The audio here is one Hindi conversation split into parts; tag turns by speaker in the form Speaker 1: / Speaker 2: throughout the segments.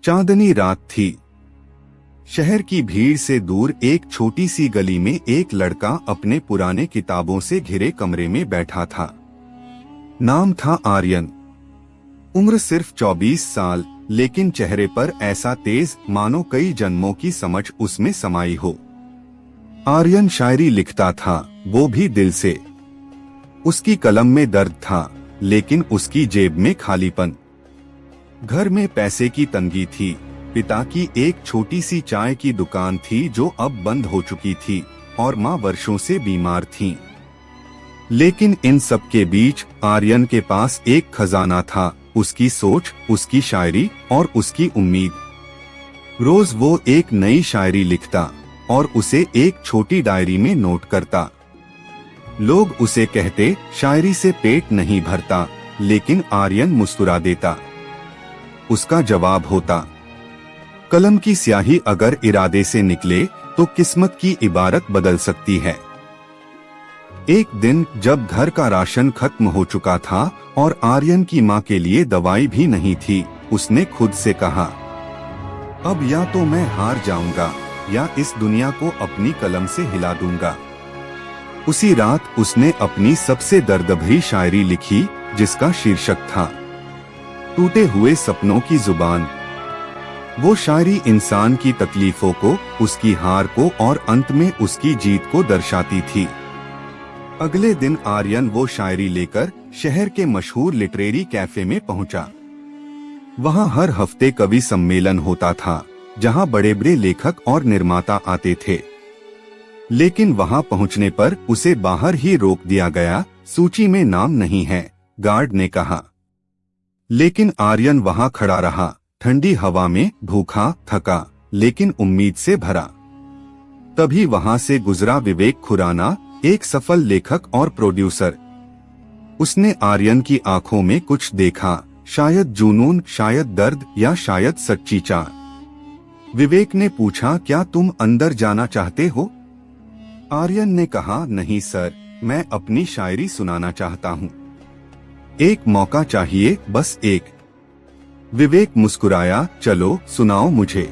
Speaker 1: चांदनी रात थी। शहर की भीड़ से दूर एक छोटी सी गली में एक लड़का अपने पुराने किताबों से घिरे कमरे में बैठा था। नाम था आर्यन। उम्र सिर्फ 24 साल, लेकिन चेहरे पर ऐसा तेज मानो कई जन्मों की समझ उसमें समाई हो। आर्यन शायरी लिखता था, वो भी दिल से। उसकी कलम में दर्द था, लेकिन उसकी जेब में खालीपन। घर में पैसे की तंगी थी। पिता की एक छोटी सी चाय की दुकान थी जो अब बंद हो चुकी थी, और माँ वर्षों से बीमार थीं। लेकिन इन सब के बीच आर्यन के पास एक खजाना था, उसकी सोच, उसकी शायरी और उसकी उम्मीद। रोज वो एक नई शायरी लिखता और उसे एक छोटी डायरी में नोट करता। लोग उसे कहते, शायरी से पेट नहीं भरता, लेकिन आर्यन मुस्कुरा देता। उसका जवाब होता, कलम की स्याही अगर इरादे से निकले तो किस्मत की इबारत बदल सकती है। एक दिन जब घर का राशन खत्म हो चुका था और आर्यन की माँ के लिए दवाई भी नहीं थी, उसने खुद से कहा, अब या तो मैं हार जाऊंगा या इस दुनिया को अपनी कलम से हिला दूंगा। उसी रात उसने अपनी सबसे दर्द भरी शायरी लिखी, जिसका शीर्षक था टूटे हुए सपनों की जुबान। वो शायरी इंसान की तकलीफों को, उसकी हार को और अंत में उसकी जीत को दर्शाती थी। अगले दिन आर्यन वो शायरी लेकर शहर के मशहूर लिटरेरी कैफे में पहुंचा। वहां हर हफ्ते कवि सम्मेलन होता था, जहां बड़े बड़े लेखक और निर्माता आते थे। लेकिन वहां पहुंचने पर उसे बाहर ही रोक दिया गया। सूची में नाम नहीं है, गार्ड ने कहा। लेकिन आर्यन वहां खड़ा रहा, ठंडी हवा में, भूखा, थका, लेकिन उम्मीद से भरा। तभी वहां से गुजरा विवेक खुराना, एक सफल लेखक और प्रोड्यूसर। उसने आर्यन की आंखों में कुछ देखा, शायद जुनून, शायद दर्द या शायद सच्ची चाह। विवेक ने पूछा, क्या तुम अंदर जाना चाहते हो? आर्यन ने कहा, नहीं सर, मैं अपनी शायरी सुनाना चाहता हूँ। एक मौका चाहिए, बस एक। विवेक मुस्कुराया, चलो सुनाओ मुझे।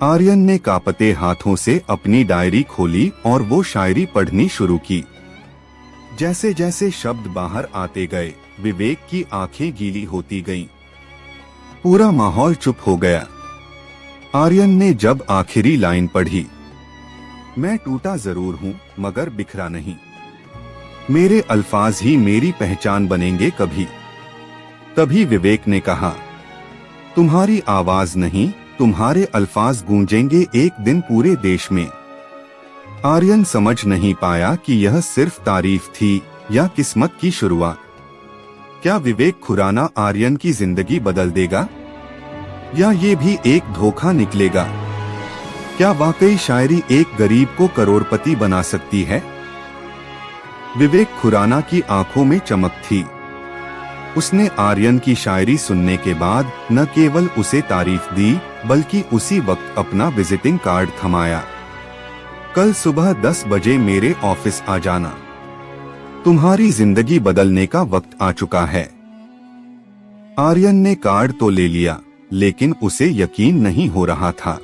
Speaker 1: आर्यन ने कांपते हाथों से अपनी डायरी खोली और वो शायरी पढ़नी शुरू की। जैसे जैसे शब्द बाहर आते गए, विवेक की आंखें गीली होती गईं। पूरा माहौल चुप हो गया। आर्यन ने जब आखिरी लाइन पढ़ी, मैं टूटा जरूर हूँ मगर बिखरा नहीं, मेरे अल्फाज ही मेरी पहचान बनेंगे कभी। तभी विवेक ने कहा, तुम्हारी आवाज नहीं, तुम्हारे अल्फाज गूंजेंगे एक दिन पूरे देश में। आर्यन समझ नहीं पाया कि यह सिर्फ तारीफ थी या किस्मत की शुरुआत। क्या विवेक खुराना आर्यन की जिंदगी बदल देगा, या ये भी एक धोखा निकलेगा? क्या वाकई शायरी एक गरीब को करोड़पति बना सकती है? विवेक खुराना की आंखों में चमक थी। उसने आर्यन की शायरी सुनने के बाद न केवल उसे तारीफ दी, बल्कि उसी वक्त अपना विजिटिंग कार्ड थमाया। कल सुबह 10 बजे मेरे ऑफिस आ जाना, तुम्हारी जिंदगी बदलने का वक्त आ चुका है। आर्यन ने कार्ड तो ले लिया, लेकिन उसे यकीन नहीं हो रहा था।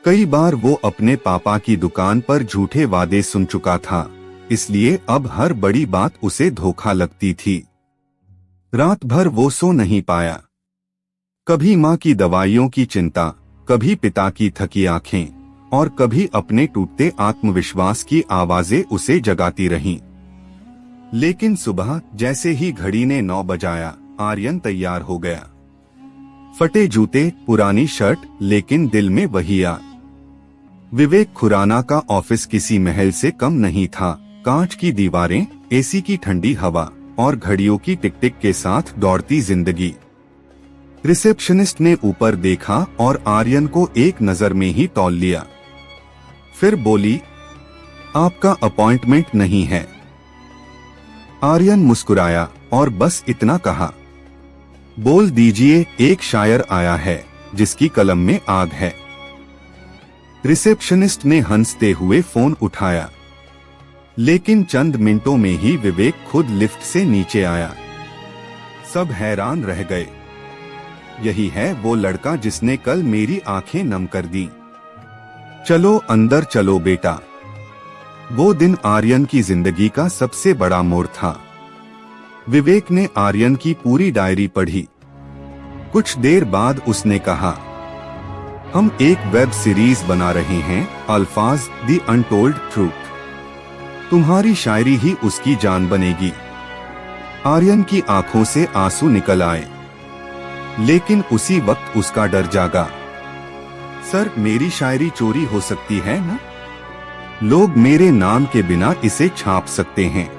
Speaker 1: कई बार वो अपने पापा की दुकान पर झूठे वादे सुन चुका था, इसलिए अब हर बड़ी बात उसे धोखा लगती थी। रात भर वो सो नहीं पाया। कभी माँ की दवाइयों की चिंता, कभी पिता की थकी आंखें, और कभी अपने टूटते आत्मविश्वास की आवाजें उसे जगाती रहीं। लेकिन सुबह जैसे ही घड़ी ने 9 बजाया, आर्यन तैयार हो गया। फटे जूते, पुरानी शर्ट, लेकिन दिल में वही याद। विवेक खुराना का ऑफिस किसी महल से कम नहीं था। कांच की दीवारें, एसी की ठंडी हवा और घड़ियों की टिक टिक के साथ दौड़ती जिंदगी। रिसेप्शनिस्ट ने ऊपर देखा और आर्यन को एक नजर में ही तौल लिया। फिर बोली, आपका अपॉइंटमेंट नहीं है। आर्यन मुस्कुराया और बस इतना कहा, बोल दीजिए, एक शायर आया है जिसकी कलम में आग है। रिसेप्शनिस्ट ने हंसते हुए फोन उठाया, लेकिन चंद मिनटों में ही विवेक खुद लिफ्ट से नीचे आया। सब हैरान रह गए। यही है वो लड़का जिसने कल मेरी आंखें नम कर दी। चलो अंदर चलो बेटा। वो दिन आर्यन की जिंदगी का सबसे बड़ा मोड़ था। विवेक ने आर्यन की पूरी डायरी पढ़ी। कुछ देर बाद उसने कहा, हम एक वेब सीरीज बना रहे हैं, अल्फाज द अनटोल्ड ट्रूथ। तुम्हारी शायरी ही उसकी जान बनेगी। आर्यन की आंखों से आंसू निकल आए, लेकिन उसी वक्त उसका डर जागा। सर, मेरी शायरी चोरी हो सकती है ना? लोग मेरे नाम के बिना इसे छाप सकते हैं।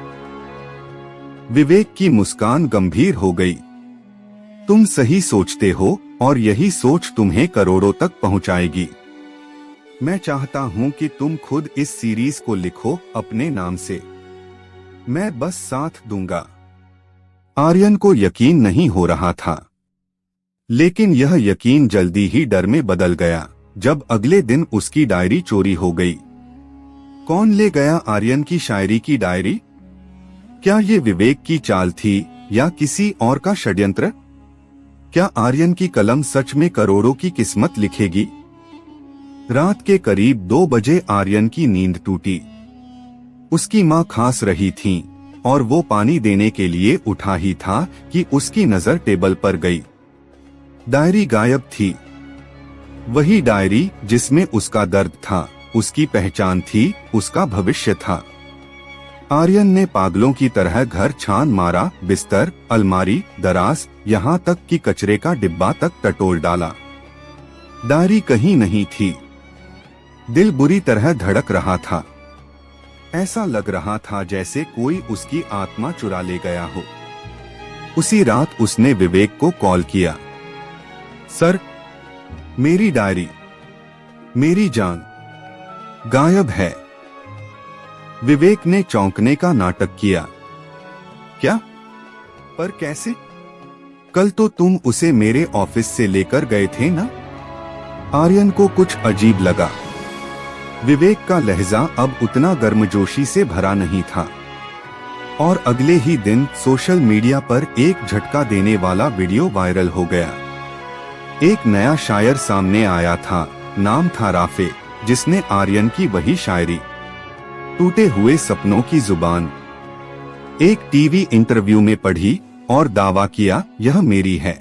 Speaker 1: विवेक की मुस्कान गंभीर हो गई। तुम सही सोचते हो और यही सोच तुम्हें करोड़ों तक पहुंचाएगी। मैं चाहता हूं कि तुम खुद इस सीरीज को लिखो अपने नाम से। मैं बस साथ दूंगा। आर्यन को यकीन नहीं हो रहा था, लेकिन यह यकीन जल्दी ही डर में बदल गया जब अगले दिन उसकी डायरी चोरी हो गई। कौन ले गया आर्यन की शायरी की डायरी? क्या ये विवेक की चाल थी या किसी और का षड्यंत्र? क्या आर्यन की कलम सच में करोड़ों की किस्मत लिखेगी? रात के करीब 2 बजे आर्यन की नींद टूटी। उसकी मां खांस रही थीं और वो पानी देने के लिए उठा ही था कि उसकी नजर टेबल पर गई। डायरी गायब थी। वही डायरी जिसमें उसका दर्द था, उसकी पहचान थी, उसका भविष्य था। आर्यन ने पागलों की तरह घर छान मारा, बिस्तर, अलमारी, दराज, यहाँ तक कि कचरे का डिब्बा तक टटोल डाला। डायरी कहीं नहीं थी। दिल बुरी तरह धड़क रहा था। ऐसा लग रहा था जैसे कोई उसकी आत्मा चुरा ले गया हो। उसी रात उसने विवेक को कॉल किया। सर, मेरी डायरी, मेरी जान गायब है। विवेक ने चौंकने का नाटक किया। क्या? पर कैसे? कल तो तुम उसे मेरे ऑफिस से लेकर गए थे ना? आर्यन को कुछ अजीब लगा। विवेक का लहजा अब उतना गर्मजोशी से भरा नहीं था। और अगले ही दिन सोशल मीडिया पर एक झटका देने वाला वीडियो वायरल हो गया। एक नया शायर सामने आया था। नाम था राफे, जिसने आर्यन की वही शायरी, टूटे हुए सपनों की जुबान, एक टीवी इंटरव्यू में पढ़ी और दावा किया, यह मेरी है,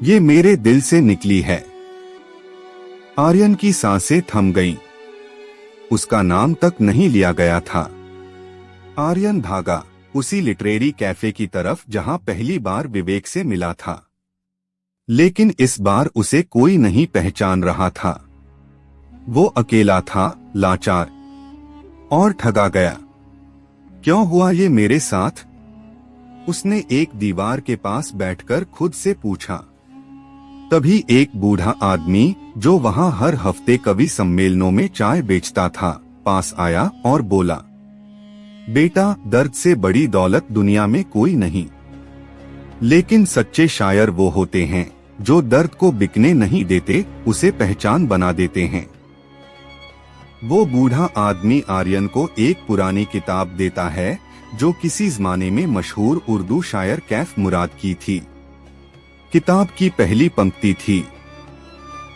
Speaker 1: ये मेरे दिल से निकली है। आर्यन की सांसें थम गईं। उसका नाम तक नहीं लिया गया था। आर्यन भागा उसी लिटरेरी कैफे की तरफ जहां पहली बार विवेक से मिला था। लेकिन इस बार उसे कोई नहीं पहचान रहा था। वो अकेला था, लाचार और ठगा गया। क्यों हुआ ये मेरे साथ? उसने एक दीवार के पास बैठकर खुद से पूछा। तभी एक बूढ़ा आदमी, जो वहां हर हफ्ते कवि सम्मेलनों में चाय बेचता था, पास आया और बोला, बेटा, दर्द से बड़ी दौलत दुनिया में कोई नहीं, लेकिन सच्चे शायर वो होते हैं जो दर्द को बिकने नहीं देते, उसे पहचान बना देते हैं। वो बूढ़ा आदमी आर्यन को एक पुरानी किताब देता है जो किसी जमाने में मशहूर उर्दू शायर कैफ मुराद की थी। किताब की पहली पंक्ति थी,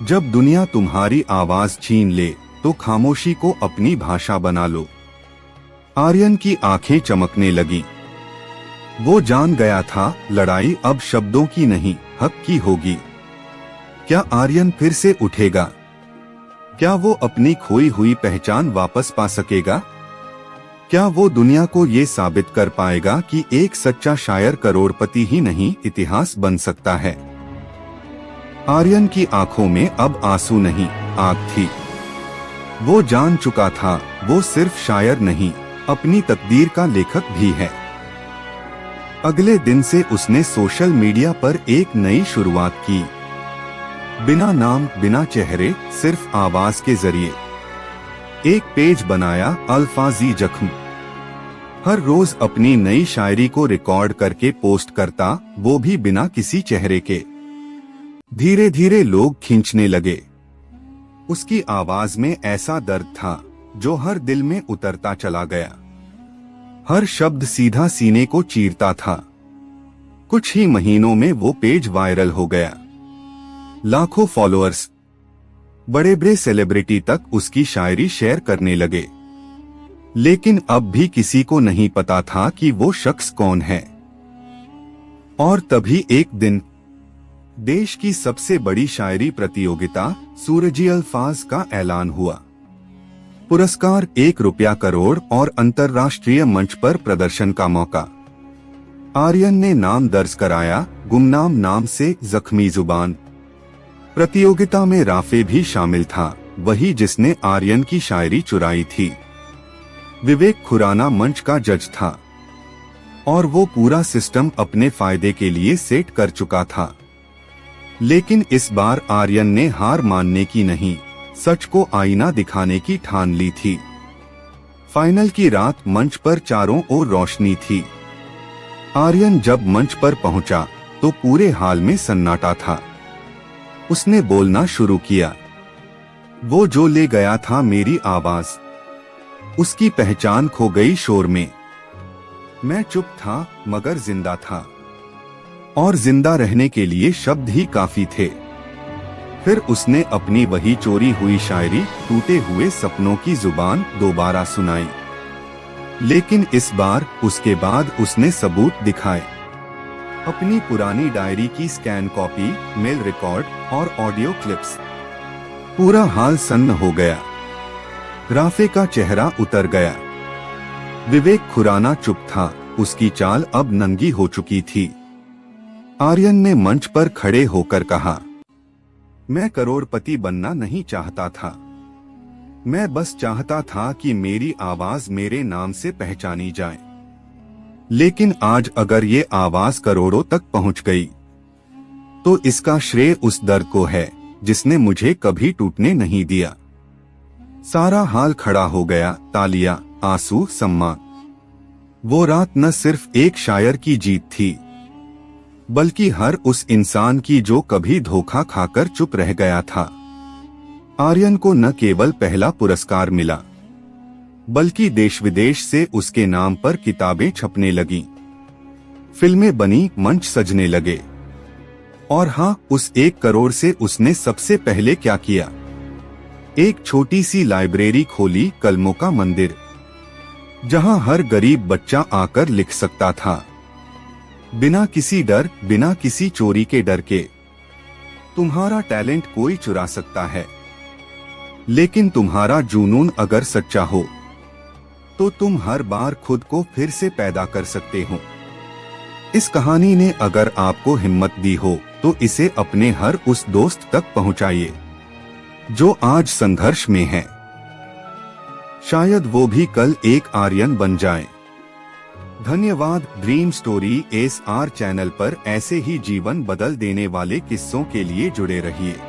Speaker 1: जब दुनिया तुम्हारी आवाज छीन ले तो खामोशी को अपनी भाषा बना लो। आर्यन की आंखें चमकने लगी। वो जान गया था, लड़ाई अब शब्दों की नहीं, हक की होगी। क्या आर्यन फिर से उठेगा? क्या वो अपनी खोई हुई पहचान वापस पा सकेगा? क्या वो दुनिया को ये साबित कर पाएगा कि एक सच्चा शायर करोड़पति ही नहीं, इतिहास बन सकता है? आर्यन की आंखों में अब आंसू नहीं, आग थी। वो जान चुका था, वो सिर्फ शायर नहीं, अपनी तकदीर का लेखक भी है। अगले दिन से उसने सोशल मीडिया पर एक नई शुरुआत की। बिना नाम, बिना चेहरे, सिर्फ आवाज के जरिए एक पेज बनाया, अल्फाजी जख्म। हर रोज अपनी नई शायरी को रिकॉर्ड करके पोस्ट करता, वो भी बिना किसी चेहरे के। धीरे धीरे लोग खींचने लगे। उसकी आवाज में ऐसा दर्द था जो हर दिल में उतरता चला गया। हर शब्द सीधा सीने को चीरता था। कुछ ही महीनों में वो पेज वायरल हो गया। लाखों फॉलोअर्स, बड़े बड़े सेलिब्रिटी तक उसकी शायरी शेयर करने लगे। लेकिन अब भी किसी को नहीं पता था कि वो शख्स कौन है। और तभी एक दिन देश की सबसे बड़ी शायरी प्रतियोगिता सूरजी अल्फाज का ऐलान हुआ। पुरस्कार 1 रुपया करोड़ और अंतर्राष्ट्रीय मंच पर प्रदर्शन का मौका। आर्यन ने नाम दर्ज कराया, गुमनाम नाम से जख्मी जुबान। प्रतियोगिता में राफे भी शामिल था, वही जिसने आर्यन की शायरी चुराई थी। विवेक खुराना मंच का जज था और वो पूरा सिस्टम अपने फायदे के लिए सेट कर चुका था। लेकिन इस बार आर्यन ने हार मानने की नहीं, सच को आईना दिखाने की ठान ली थी। फाइनल की रात मंच पर चारों ओर रोशनी थी। आर्यन जब मंच पर पहुंचा तो पूरे हाल में सन्नाटा था। उसने बोलना शुरू किया, वो जो ले गया था मेरी आवाज, उसकी पहचान खो गई शोर में। मैं चुप था मगर जिंदा था, और जिंदा रहने के लिए शब्द ही काफी थे। फिर उसने अपनी वही चोरी हुई शायरी टूटे हुए सपनों की जुबान दोबारा सुनाई। लेकिन इस बार उसके बाद उसने सबूत दिखाए, अपनी पुरानी डायरी की स्कैन कॉपी, मेल रिकॉर्ड और ऑडियो क्लिप्स। पूरा हाल सन्न हो गया। राफे का चेहरा उतर गया। विवेक खुराना चुप था, उसकी चाल अब नंगी हो चुकी थी। आर्यन ने मंच पर खड़े होकर कहा, मैं करोड़पति बनना नहीं चाहता था, मैं बस चाहता था कि मेरी आवाज मेरे नाम से पहचानी जाए। लेकिन आज अगर ये आवाज करोड़ों तक पहुंच गई तो इसका श्रेय उस दर्द को है जिसने मुझे कभी टूटने नहीं दिया। सारा हाल खड़ा हो गया, तालियां, आंसू, सम्मान। वो रात न सिर्फ एक शायर की जीत थी, बल्कि हर उस इंसान की जो कभी धोखा खाकर चुप रह गया था। आर्यन को न केवल पहला पुरस्कार मिला, बल्कि देश विदेश से उसके नाम पर किताबें छपने लगीं, फिल्में बनी, मंच सजने लगे। और हाँ, उस 1 करोड़ से उसने सबसे पहले क्या किया? एक छोटी सी लाइब्रेरी खोली, कलमों का मंदिर, जहां हर गरीब बच्चा आकर लिख सकता था, बिना किसी डर, बिना किसी चोरी के डर के। तुम्हारा टैलेंट कोई चुरा सकता है, लेकिन तुम्हारा जुनून अगर सच्चा हो तो तुम हर बार खुद को फिर से पैदा कर सकते हो। इस कहानी ने अगर आपको हिम्मत दी हो तो इसे अपने हर उस दोस्त तक पहुंचाइए जो आज संघर्ष में है। शायद वो भी कल एक आर्यन बन जाए। धन्यवाद। ड्रीम स्टोरी SR चैनल पर ऐसे ही जीवन बदल देने वाले किस्सों के लिए जुड़े रहिए।